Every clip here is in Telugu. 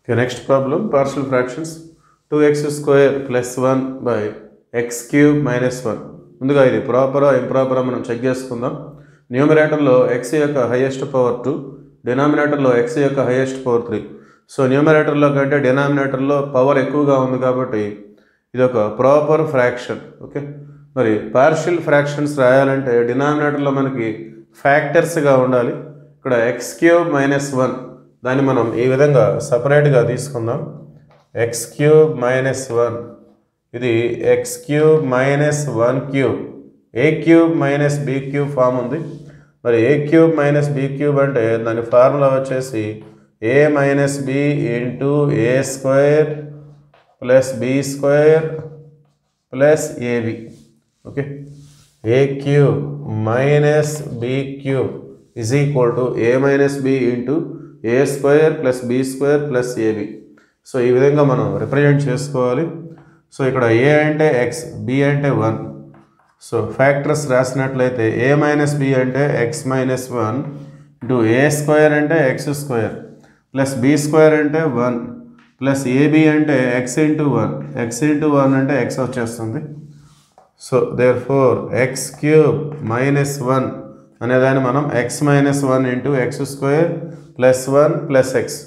Okay, next problem, partial fractions. 2x square plus 1 by x cube minus 1. ముందుగా ఇది ప్రాపరా ఇంప్రాపరా మనం చెక్ చేసుకుందాం. న్యూమరేటర్లో x యొక్క హైయెస్ట్ పవర్ 2, డినామినేటర్లో x యొక్క హైయెస్ట్ పవర్ 3. సో న్యూమరేటర్లో కంటే డినామినేటర్లో పవర్ ఎక్కువగా ఉంది కాబట్టి ఇది ఒక ప్రాపర్ ఫ్రాక్షన్. ఓకే, మరి పార్షియల్ ఫ్రాక్షన్స్ రాయాలంటే డినామినేటర్లో మనకి ఫ్యాక్టర్స్గా ఉండాలి. ఇక్కడ x క్యూబ్ మైనస్ 1 దాన్ని మనం ఈ విధంగా సపరేట్గా తీసుకుందాం. ఎక్స్ క్యూబ్ మైనస్ 1 ఇది X cube minus 1 cube, A cube minus B cube form ఉంది. మరి A cube minus B cube అంటే దాని ఫార్ములా వచ్చేసి A minus B into A square plus B square plus AB. Okay, A cube minus B cube is equal to A minus B into A square plus B square plus AB. So ఈ విధంగా మనం రిప్రజెంట్ చేసుకోవాలి. సో ఇక్కడ ఏ అంటే ఎక్స్, బి అంటే 1. సో ఫ్యాక్టర్స్ రాసినట్లయితే ఏ మైనస్ బి అంటే X minus 1 into A square అంటే X square plus B square అంటే 1 ప్లస్ ఏబి అంటే ఎక్స్ ఇంటూ 1. ఎక్స్ ఇంటూ 1 అంటే ఎక్స్ వచ్చేస్తుంది. So therefore X cube minus 1 అనేదాన్ని మనం X minus 1 into X square plus 1 plus X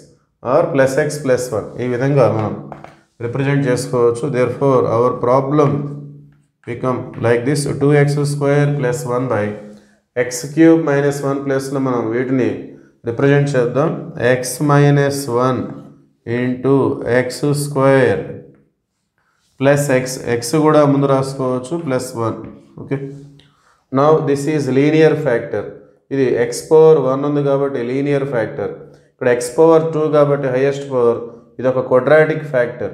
or plus X plus 1 ఈ విధంగా మనం రిప్రజెంట్ చేసుకోవచ్చు. Therefore our problem become like this, 2x square plus 1 by X cube minus 1 ప్లస్లో మనం వీటిని రిప్రజెంట్ చేద్దాం. X minus 1 into X square plus X, X కూడా ముందు రాసుకోవచ్చు plus 1. Okay, now this is linear factor. ఇది ఎక్స్ పవర్ 1 ఉంది కాబట్టి లీనియర్ ఫ్యాక్టర్. ఇక్కడ ఎక్స్ పవర్ 2 కాబట్టి హైయెస్ట్ పవర్. ఇది ఒక క్వాడ్రాటిక్ ఫ్యాక్టర్.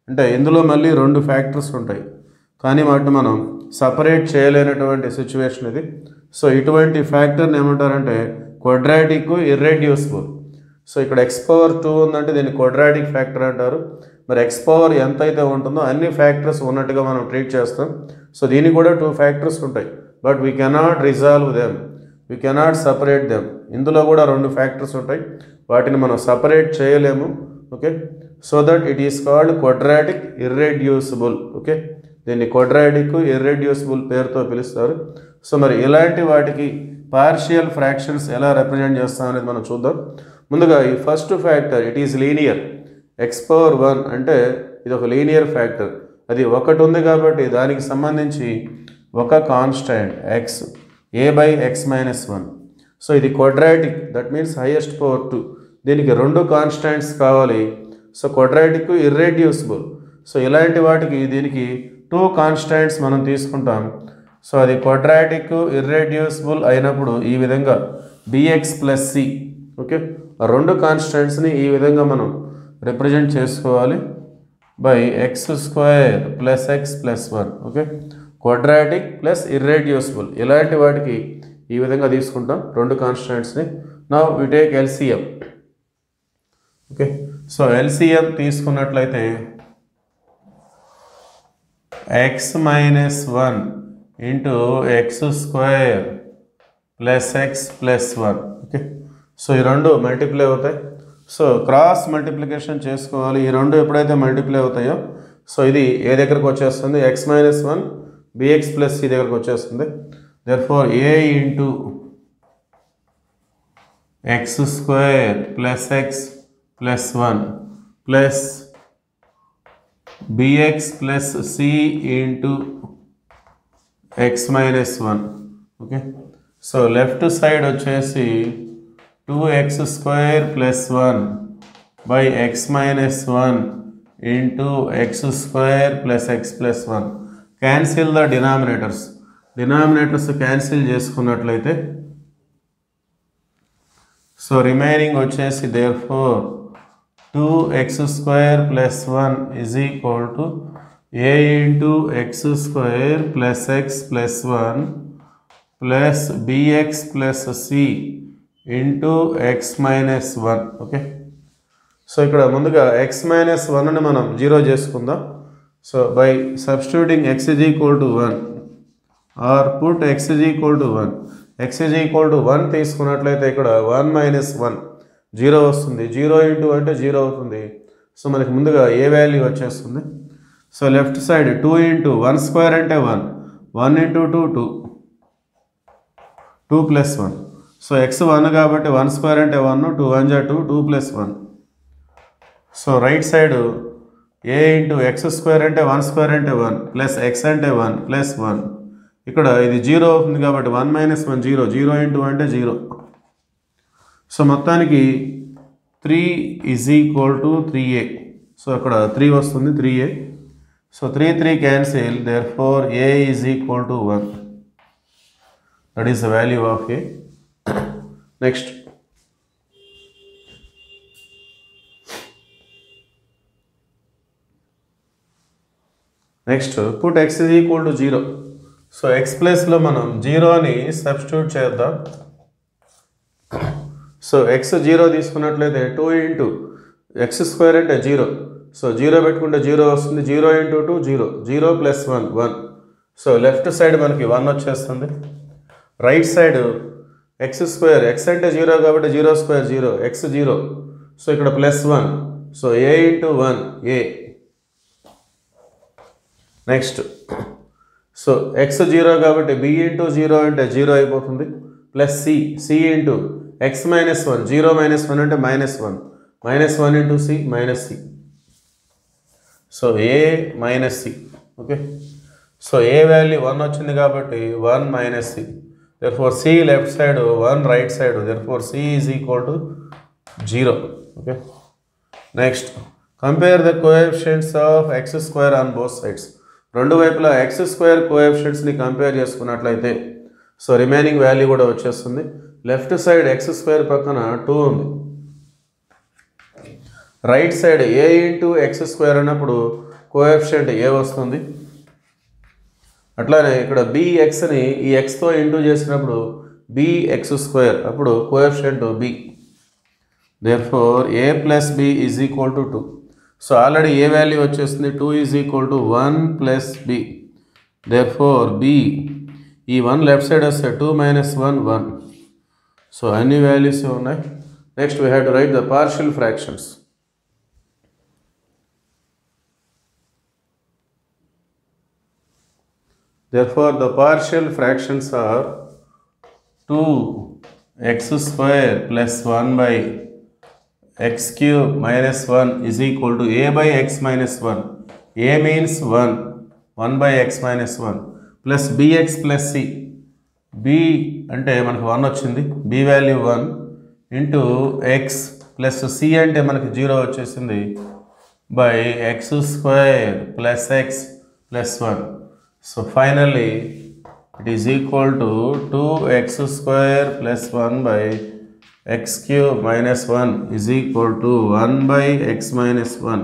అంటే ఇందులో మళ్ళీ 2 ఫ్యాక్టర్స్ ఉంటాయి కానీ వాటిని మనం సపరేట్ చేయలేనటువంటి సిచ్యువేషన్ ఇది. సో ఇటువంటి ఫ్యాక్టర్ని ఏమంటారంటే క్వాడ్రాటిక్ ఇర్రెడ్యూసిబుల్. సో ఇక్కడ ఎక్స్ పవర్ 2 ఉందంటే దీన్ని క్వాడ్రాటిక్ ఫ్యాక్టర్ అంటారు. మరి ఎక్స్ పవర్ ఎంత అయితే ఉంటుందో అన్ని ఫ్యాక్టర్స్ ఉన్నట్టుగా మనం ట్రీట్ చేస్తాం. సో దీనికి కూడా 2 ఫ్యాక్టర్స్ ఉంటాయి but we cannot resolve them, we cannot separate them. ఇందులో కూడా 2 ఫ్యాక్టర్స్ ఉంటాయి, వాటిని మనం సపరేట్ చేయలేము. Okay, so that it is called quadratic irreducible. Okay, దీన్ని క్వాడ్రాటిక్ ఇర్రెడ్యూసిబుల్ పేరుతో పిలుస్తారు. సో మరి ఇలాంటి వాటికి పార్షియల్ ఫ్రాక్షన్స్ ఎలా రిప్రజెంట్ చేస్తాం అనేది మనం చూద్దాం. ముందుగా ఈ first factor it is linear. X power 1 అంటే ఇది ఒక లీనియర్ ఫ్యాక్టర్. అది ఒకటి ఉంది కాబట్టి దానికి సంబంధించి ఒక constant X, A by X minus 1. So ఇది quadratic, that means highest power 2. దీనికి 2 కాన్స్టాంట్స్ కావాలి. So quadratic irreducible. సో ఇలాంటి వాటికి దీనికి 2 కాన్స్టాంట్స్ మనం తీసుకుంటాం. సో అది క్వాడ్రాటిక్ ఇర్రెడ్యూసిబుల్ అయినప్పుడు ఈ విధంగా బిఎక్స్ ప్లస్ సి. ఓకే, 2 కాన్స్టాంట్స్ని ఈ విధంగా మనం రిప్రజెంట్ చేసుకోవాలి by X square plus X plus 1. Okay, quadratic plus irreducible ఇలాంటి వాటికి ఈ విధంగా తీసుకుంటాం 2 కాన్స్టాంట్స్ని. Now we take LCM. Okay, so LCM తీసుకున్నట్లయితే X minus 1 into X square plus X plus 1. Okay, so ఈ 2 మల్టిప్లై అవుతాయి. సో క్రాస్ మల్టిప్లికేషన్ చేసుకోవాలి. ఈ 2 ఎప్పుడైతే మల్టిప్లై అవుతాయో సో ఇది ఏ దగ్గరకు వచ్చేస్తుంది, x minus 1 b x plus c దగ్గరకు వచ్చేస్తుంది. therefore a into X square plus X plus 1 plus b x plus c into x minus 1. Okay, so left side వచ్చేసి 2x square plus 1 by X minus 1 into X square plus X plus 1. Cancel the denominators. Denominators cancel చేసుకున్నట్లయితే సో రిమైనింగ్ వచ్చేసి therefore 2x square plus 1 is equal to a into X square plus X plus 1 plus b x plus c into x minus 1. Okay, so ఇక్కడ ముందుగా ఎక్స్ మైనస్ 1ని మనం 0 చేసుకుందాం. So by substituting x is equal to 1 or put x is equal to 1. x is equal to 1 తీసుకున్నట్లయితే ఇక్కడ 1 మైనస్ 1 జీరో వస్తుంది. 0 ఇంటూ అంటే 0 అవుతుంది. సో మనకి ముందుగా ఏ వాల్యూ వచ్చేస్తుంది. So left side 2 into 1 square అంటే 1, 1 ఇంటూ 2 2, 2 ప్లస్ 1. సో ఎక్స్ 1 కాబట్టి 1 స్క్వేర్ అంటే 1, 2 1 జా 2, 2 ప్లస్ 1. సో రైట్ సైడ్ ఏ ఇంటూ ఎక్స్ స్క్వేర్ అంటే 1 స్క్వేర్ అంటే 1 ప్లస్ ఎక్స్ అంటే 1 ప్లస్ 1. ఇక్కడ ఇది 0 అవుతుంది కాబట్టి 1 మైనస్ 1 0, 0 ఇంటూ అంటే 0. సో మొత్తానికి 3 is equal to 3a. So అక్కడ 3 వస్తుంది, 3a. So 3 3 cancel, therefore a is equal to 1. That is the value of a. Next put x is equal to 0. So x ప్లస్లో మనం 0ని సబ్స్టిట్యూట్ చేద్దాం. సో x 0 తీసుకున్నట్లయితే 2 ఇంటూ ఎక్స్ స్క్వేర్ అంటే 0. సో 0 పెట్టుకుంటే 0 వస్తుంది, 0 into 2 0, 0 plus 1 1. So left side మనకి 1 వచ్చేస్తుంది. Right side X square, X అంటే 0 కాబట్టి 0 స్క్వేర్ 0, ఎక్స్ 0. సో ఇక్కడ plus 1. So a into 1 a. Next so X 0 కాబట్టి b ఇంటూ 0 అంటే 0 అయిపోతుంది, plus c into x minus 1, 0 minus 1 అంటే minus 1, minus 1 into c minus c. So a minus c. Okay, so a value 1 వచ్చింది కాబట్టి 1 minus c. therefore c left side 1, right side, therefore c is equal to 0. okay, next compare the coefficients of x square on both sides. రెండు వైపులా ఎక్స్ స్క్వేర్ కోఎఫిషియంట్స్ని కంపేర్ చేసుకున్నట్లయితే సో రిమైనింగ్ వాల్యూ కూడా వచ్చేస్తుంది. లెఫ్ట్ సైడ్ ఎక్స్ స్క్వేర్ పక్కన 2 ఉంది, రైట్ సైడ్ ఏ ఇంటూ ఎక్స్ స్క్వేర్ అన్నప్పుడు కోఎఫిషియంట్ ఏ వస్తుంది. అట్లానే ఇక్కడ bxని ఈ ఎక్స్తో ఇంటూ చేసినప్పుడు bx స్క్వేర్, అప్పుడు coefficient b. therefore a plus b is equal to 2. So already A value వచ్చేస్తుంది, 2 is equal to 1 plus b. therefore b ఈ 1 లెఫ్ట్ సైడ్ వస్తే 2 మైనస్ 1 1. సో అన్ని వాల్యూస్ ఉన్నాయి. Next we have to right the partial fractions. therefore the partial fractions are 2x square plus 1 by x cube minus 1 is equal to a by x minus 1. a means 1, 1 by x minus 1 plus bx plus c. b అంటే మనకు 1 వచ్చింది, b value 1 into x plus c అంటే మనకి 0 వచ్చేసింది by x square plus x plus 1. So finally it is equal to 2x square plus 1 by x cube minus 1 is equal to 1 by x minus 1.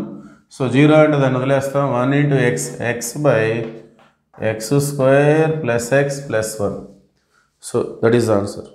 So 0 అంటే దాన్ని వదిలేస్తాం, 1 into x by x square plus x plus 1. So that is answer.